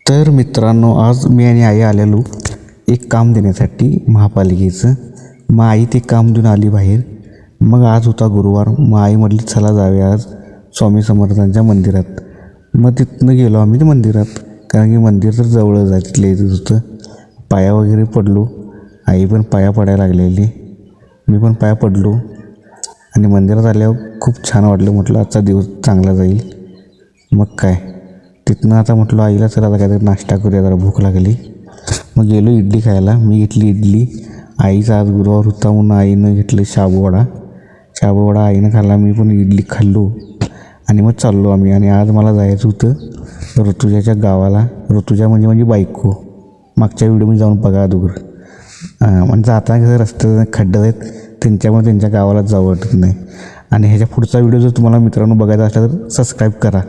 तर मित्रांनो, आज मी आणि आई आलेलो एक काम देण्यासाठी महापालिकेचं. मग आई ते काम देऊन आली बाहेर. मग आज होता गुरुवार. मग आई म्हटली चला जाऊया आज स्वामी समर्थांच्या मंदिरात. मग तिथनं गेलो आम्ही ते मंदिरात, कारण की मंदिर तर जवळच आहे, तिथल्या इथं होतं. पाया वगैरे पडलो. आई पण पाया पडायला लागलेली, मी पण पाया पडलो. आणि मंदिरात आल्यावर खूप छान वाटलं. म्हटलं आजचा दिवस चांगला जाईल. मग काय तिथनं आता म्हटलं आईला चला आता काहीतरी नाश्ता करूया, जरा भूक लागली. मग गेलो इडली खायला. मी घेतली इडली. आईचा आज गुरुवार होता म्हणून आईनं घेतलं शाबूवडा आईनं खाल्ला. मी पण इडली खाल्लो आणि मग चाललो आम्ही. आणि आज मला जायचं होतं ऋतुजाच्या गावाला. ऋतुजा म्हणजे माझी बायको. मागच्या व्हिडिओमध्ये जाऊन बघा अगोदर. म्हणजे जाताना कसं रस्त्यात खड्डे आहेत, त्यांच्यामुळे त्यांच्या गावाला जावं वाटत नाही. आणि ह्याच्या पुढचा व्हिडिओ जर तुम्हाला मित्रांनो बघायचा असला तर सबस्क्राईब करा.